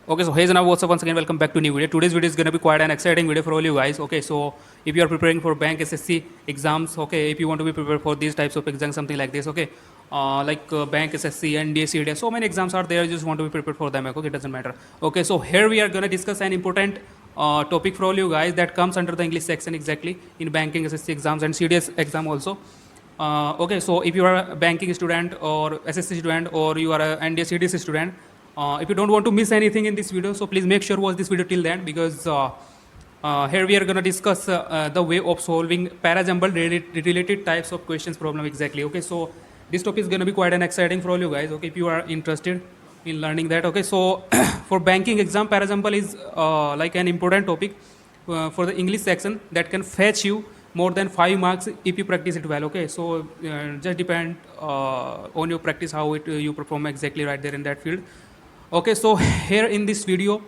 Okay, so hey Zana, what's up once again? Welcome back to new video. Today's video is gonna be quite an exciting video for all you guys. Okay, so if you are preparing for bank SSC exams, okay, if you want to be prepared for these types of exams, something like this, okay, bank SSC, NDA, CDA, so many exams are there. You just want to be prepared for them. Okay, it doesn't matter. Okay, so here we are gonna discuss an important topic for all you guys that comes under the English section exactly in banking SSC exams and CDS exam also. Okay, so if you are a banking student or SSC student or you are a NDA CDS student, if you don't want to miss anything in this video, so please make sure watch this video till the end because here we are going to discuss the way of solving parajumble related types of questions problem exactly. Okay, so this topic is going to be quite an exciting for all you guys. Okay, if you are interested in learning that. Okay, so for banking exam, parajumble is like an important topic for the English section that can fetch you more than 5 marks if you practice it well. Okay, so just depend on your practice how it you perform exactly right there in that field. Okay, so here in this video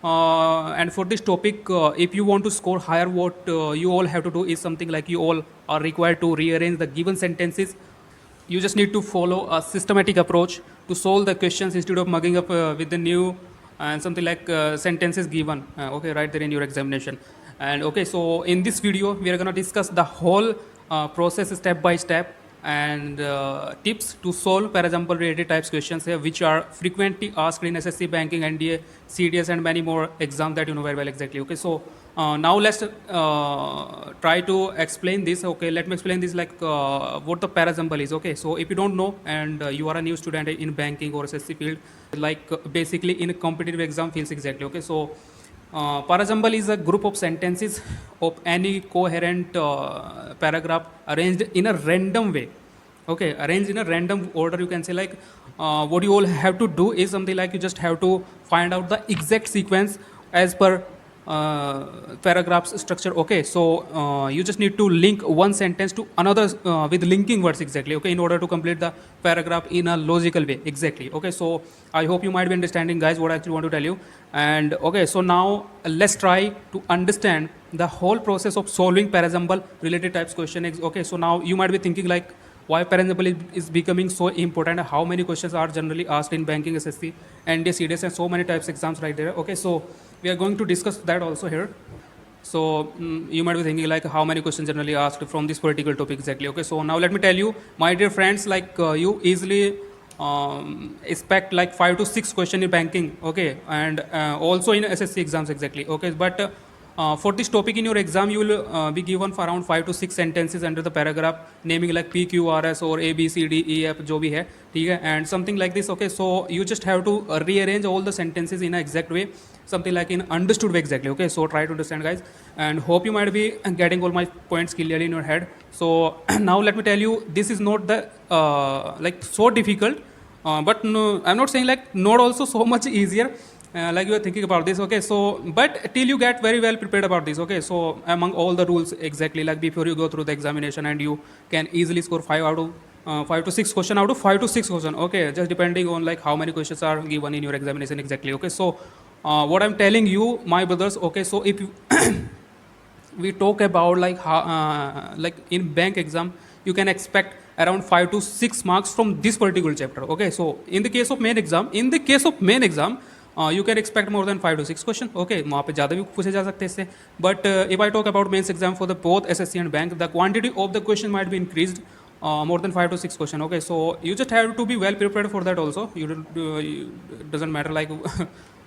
and for this topic, if you want to score higher, what you all have to do is something like you all are required to rearrange the given sentences. You just need to follow a systematic approach to solve the questions instead of mugging up with the new and something like sentences given okay, right there in your examination. And okay, so in this video we are going to discuss the whole process step by step and tips to solve parajumble related types questions here, which are frequently asked in SSC, banking, NDA, CDS, and many more exams that you know very well exactly. Okay, so now let's try to explain this. Okay, let me explain this like what the parajumble is. Okay, so if you don't know and you are a new student in banking or SSC field, like basically in competitive exam fields exactly. Okay, so parajumble is a group of sentences of any coherent paragraph arranged in a random way. Okay, arranged in a random order, you can say like what you all have to do is something like you just have to find out the exact sequence as per paragraphs structure. Okay, so you just need to link one sentence to another with linking words exactly. Okay, in order to complete the paragraph in a logical way exactly. Okay, so I hope you might be understanding guys what I actually want to tell you. And okay, so now let's try to understand the whole process of solving parajumble related types question. Okay, so now you might be thinking like why parajumble is becoming so important, how many questions are generally asked in banking, SSC, NDA, CDS, and so many types exams right there. Okay, so we are going to discuss that also here. So you might be thinking like how many questions generally asked from this particular topic exactly. Okay, so now let me tell you, my dear friends, like you easily expect like 5 to 6 question in banking. Okay, and also in SSC exams exactly. Okay, but for this topic in your exam, you will be given for around 5 to 6 sentences under the paragraph naming like P, Q, R, S or A, B, C, D, E, F, जो भी है, ठीक है, and something like this. Okay, so you just have to rearrange all the sentences in an exact way, something like in understood way exactly. Okay, so try to understand guys, and hope you might be getting all my points clearly in your head. So now let me tell you, this is not the like so difficult, but no, I'm not saying like not also so much easier. Like you are thinking about this. Okay, so but till you get very well prepared about this. Okay, so among all the rules exactly, like before you go through the examination, and you can easily score 5 out of 5 to 6 question out of 5 to 6 question. Okay, just depending on like how many questions are given in your examination exactly. Okay, so what I'm telling you, my brothers. Okay, so if you we talk about like how like in bank exam, you can expect around 5 to 6 marks from this particular chapter. Okay, so in the case of main exam, you can expect more than 5 to 6 question. Okay, वहाँ पे ज़्यादा भी पूछे जा सकते हैं इससे. But if I talk about mains exam for the both SSC and bank, the quantity of the question might be increased more than 5 to 6 question. Okay, so you just have to be well prepared for that also. It doesn't matter like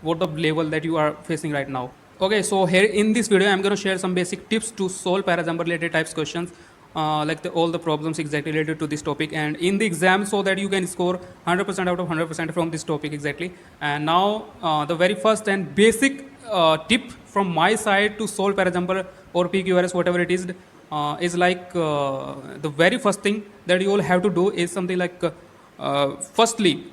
what the level that you are facing right now. Okay, so here in this video, I'm going to share some basic tips to solve parajumble related types questions. Like all the problems exactly related to this topic and in the exam, so that you can score 100% out of 100% from this topic exactly. And now the very first and basic tip from my side to solve parajumble or PQRS, whatever it is like the very first thing that you all have to do is something like firstly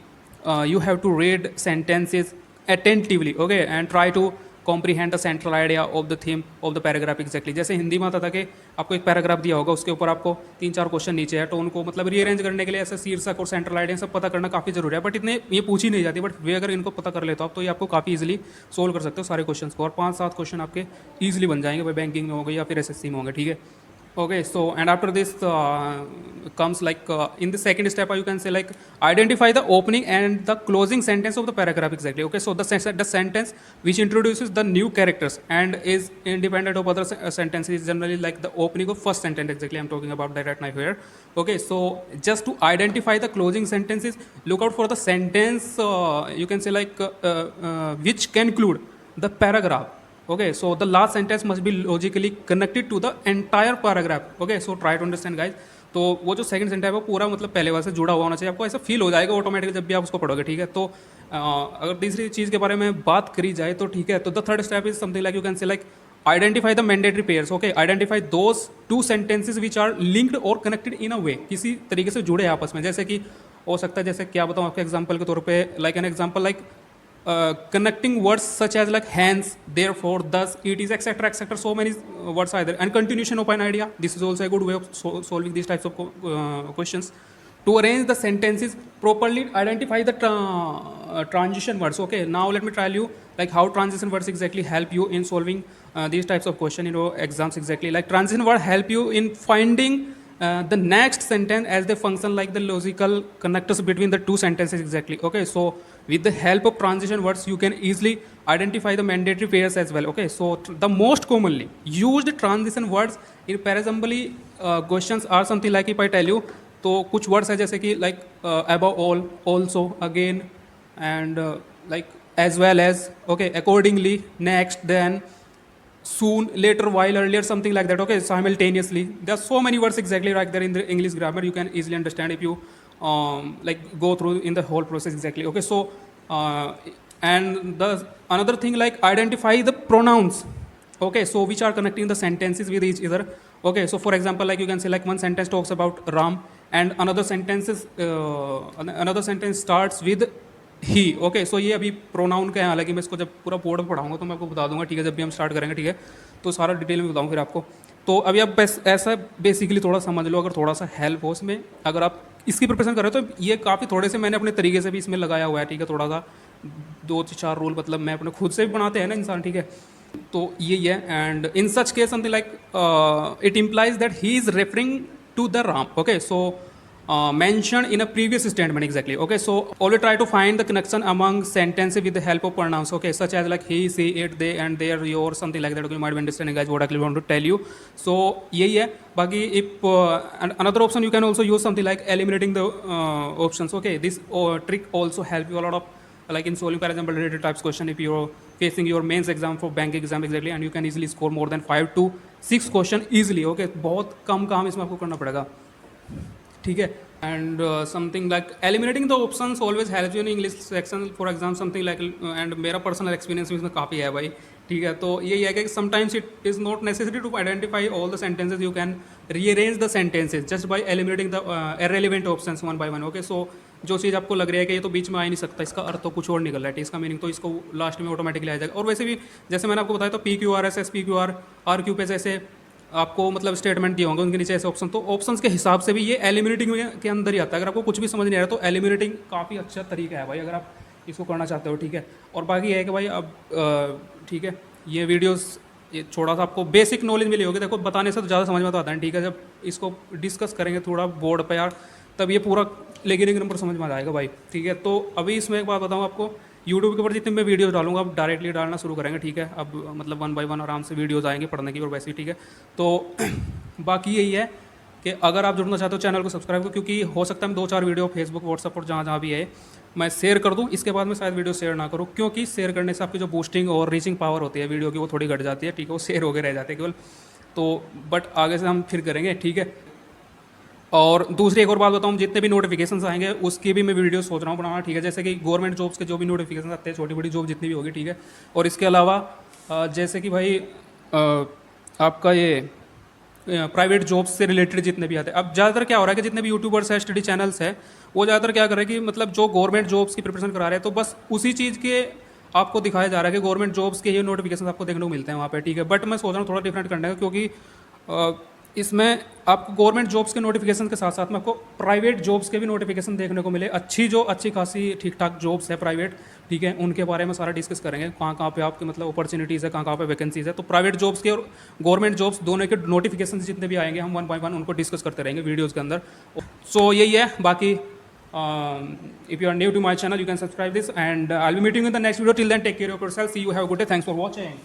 you have to read sentences attentively. Okay, and try to comprehend the central idea of the theme of the paragraph exactly. जैसे हिंदी में आता था कि आपको एक paragraph दिया होगा, उसके ऊपर आपको 3-4 क्वेश्चन नीचे है, तो उनको मतलब रीअरेंज करने के लिए ऐसे शीर्षक और सेंट्रल आइडिया सब पता करना काफ़ी जरूरी है. बट इतने ये पूछी नहीं जाती, बट वे अगर इनको पता कर लेते हो आप, तो ये आपको काफ़ी ईजिली सोल्व कर सकते हो सारे क्वेश्चन को, और 5-7 क्वेश्चन आपके ईजिली बन जाएंगे, भाई बैंकिंग में होंगे या फिर SSC में होंगे. ठीक है, Okay, so and after this comes like in the second step you can say like identify the opening and the closing sentence of the paragraph exactly. Okay, so the sentence which introduces the new characters and is independent of other sentences is generally like the opening of first sentence exactly. I'm talking about that right now here. Okay, so just to identify the closing sentences, look out for the sentence you can say like which conclude the paragraph. Okay, so the last sentence must be logically connected to the entire paragraph. Okay, so try to understand guys. तो वो जो second sentence है वो पूरा मतलब पहले वाले से जुड़ा हुआ होना चाहिए, आपको ऐसा फील हो जाएगा ऑटोमेटिकली जब भी आप उसको पढ़ोगे, ठीक है। तो अगर तीसरी चीज़ के बारे में बात करी जाए तो ठीक है, तो the third step is something like you can say like identify the mandatory pairs. Okay, identify those two sentences which are linked और कनेक्टेड इन अ वे, किसी तरीके से जुड़े आपस में। जैसे कि हो सकता है, जैसे क्या बताऊँ आपके एग्जाम्पल के तौर पर, like an example like connecting words such as like hence, therefore, thus, it is, etc., etc. So many words are there, and continuation of an idea. This is also a good way of solving these types of questions. To arrange the sentences properly, identify the transition words. Okay, now let me tell you like how transition words exactly help you in solving these types of question in your exams exactly. Like transition word help you in finding the next sentence as they function like the logical connectors between the two sentences exactly. Okay, so with the help of transition words you can easily identify the mandatory pairs as well. Okay, so the most commonly used transition words in parassembly questions are something like, if I tell you, तो कुछ words है जैसे कि like above all, also, again and like as well as, okay, accordingly, next, then, soon, later, while, earlier, something like that. Okay, simultaneously. There are so many words exactly like there in the English grammar. You can easily understand if you like go through in the whole process exactly. Okay, so and the another thing like identify the pronouns. Okay, so which are connecting the sentences with each other. Okay, so for example, like you can say like one sentence talks about Ram and another sentence starts with he. Okay, so ये अभी pronoun का है, हालांकि मैं इसको जब पूरा board में पढ़ाऊंगा तो मैं आपको बता दूंगा, ठीक है, जब भी हम स्टार्ट करेंगे, ठीक है, तो सारा डिटेल में बताऊँ फिर आपको। तो अभी आप बस ऐसा बेसिकली थोड़ा समझ लो, अगर थोड़ा सा हेल्प हो इसमें, अगर आप इसकी प्रिपरेशन कर रहे हो तो ये काफ़ी थोड़े से मैंने अपने तरीके से भी इसमें लगाया हुआ है, ठीक है, थोड़ा सा 2-4 रूल मतलब मैं अपने खुद से भी बनाते हैं ना इंसान, ठीक है, तो यही है। And in such case something like it implies that he is referring to the Ram. Okay, so mentioned in a previous statement exactly. Okay, so always try to find the connection among sentences with the help of pronouns. Okay, such as like he, she, it, they, and their, your, something like that. Okay, you might be understanding guys what I want to tell you. So यही है। बाकी if another option you can also use something like eliminating the options. Okay, this trick also help you a lot of like in solving, for example, related types question if you're facing your mains exam for bank exam exactly, and you can easily score more than 5 to 6 question easily. Okay, बहुत कम काम इसमें आपको करना पड़ेगा, ठीक है। And something like eliminating the options always help you in English section for exam, something like, and मेरा personal experience इसमें काफ़ी है भाई, ठीक है। तो यही है कि sometimes it is not necessary to identify all the sentences, you can rearrange the sentences just by eliminating the irrelevant options one by one. Okay, so जो चीज़ आपको लग रही है कि ये तो बीच में आ ही नहीं सकता, इसका अर्थ तो कुछ और निकल रहा है, इसका मीनिंग तो इसको लास्ट में ऑटोमेटिकली आ जाएगा। और वैसे भी जैसे मैंने आपको बताया तो PQR, SS, PQR, RQ पे जैसे आपको मतलब स्टेटमेंट दिए होंगे, उनके नीचे ऐसे ऑप्शन, तो ऑप्शंस के हिसाब से भी ये एलिमिनेटिंग के अंदर ही आता है। अगर आपको कुछ भी समझ नहीं आ रहा तो एलिमिनेटिंग काफ़ी अच्छा तरीका है भाई, अगर आप इसको करना चाहते हो, ठीक है। और बाकी ये है कि भाई अब ठीक है, ये वीडियोस ये थोड़ा सा आपको बेसिक नॉलेज मिली होगी, देखो बताने से तो ज़्यादा समझ में तो आता है, ठीक है, जब इसको डिस्कस करेंगे थोड़ा बोर्ड पर यार, तब ये पूरा लेकिन एक नंबर समझ में आ जाएगा भाई, ठीक है। तो अभी इसमें एक बात बताऊँ आपको, यूट्यूब के ऊपर जितने मैं वीडियोस डालूंगा अब डायरेक्टली डालना शुरू करेंगे, ठीक है, अब मतलब 1 बाय 1 आराम से वीडियोस आएंगे पढ़ने की और वैसे ही, ठीक है। तो बाकी यही है कि अगर आप जुड़ना चाहते हो चैनल को सब्सक्राइब करो, क्योंकि हो सकता है मैं 2-4 वीडियो फेसबुक, व्हाट्सअप और जहाँ भी है मैं शेयर कर दूँ, इसके बाद मैं शायद वीडियो शेयर ना करूँ, क्योंकि शेयर करने से आपकी जो बूस्टिंग और रीचिंग पावर होती है वीडियो की वो थोड़ी घट जाती है, ठीक है, वो शेयर हो गए रह जाते हैं केवल। तो बट आगे से हम फिर करेंगे, ठीक है। और दूसरी एक और बात बताऊँ, जितने भी नोटिफिकेशंस आएंगे उसकी भी मैं वीडियो सोच रहा हूँ बनाना, ठीक है, जैसे कि गवर्नमेंट जॉब्स के जो भी नोटिफिकेशन आते हैं, छोटी बड़ी जॉब जितनी भी होगी, ठीक है। और इसके अलावा जैसे कि भाई आपका ये प्राइवेट जॉब्स से रिलेटेड जितने भी आते हैं, अब ज़्यादातर क्या हो रहा है कि जितने भी यूट्यूबर्स हैं, स्टडी चैनल्स हैं, वो ज़्यादातर क्या कर रहे हैं कि मतलब जो गवर्नमेंट जॉब्स की प्रिपरेशन करा रहे हैं, तो बस उसी चीज़ के आपको दिखाया जा रहा है कि गवर्नमेंट जॉब्स के ये नोटिफिकेशन आपको देखने को मिलते हैं वहाँ पर, ठीक है। बट मैं सोच रहा हूँ थोड़ा डिफरेंट करने का, क्योंकि इसमें आपको गवर्नमेंट जॉब्स के नोटिफिकेशन के साथ साथ में आपको प्राइवेट जॉब्स के भी नोटिफिकेशन देखने को मिले, अच्छी खासी ठीक ठाक जॉब्स है प्राइवेट, ठीक है, उनके बारे में सारा डिस्कस करेंगे, कहाँ कहाँ पे आपके मतलब अपॉर्चुनिटीज़ है, कहाँ कहाँ पे वैकेंसीज है। तो प्राइवेट जॉब्स के और गवर्नमेंट जॉब्स दोनों के नोटिफिकेशन जितने भी आएंगे हम 1 बाय 1 उनको डिस्कस करते रहेंगे वीडियोज़ के अंदर। सो यही है, बाकी if you are new to my channel you can subscribe this and I'll be meeting you in the next video. Till then, take care of yourself. See you. Have a good day. Thanks for watching.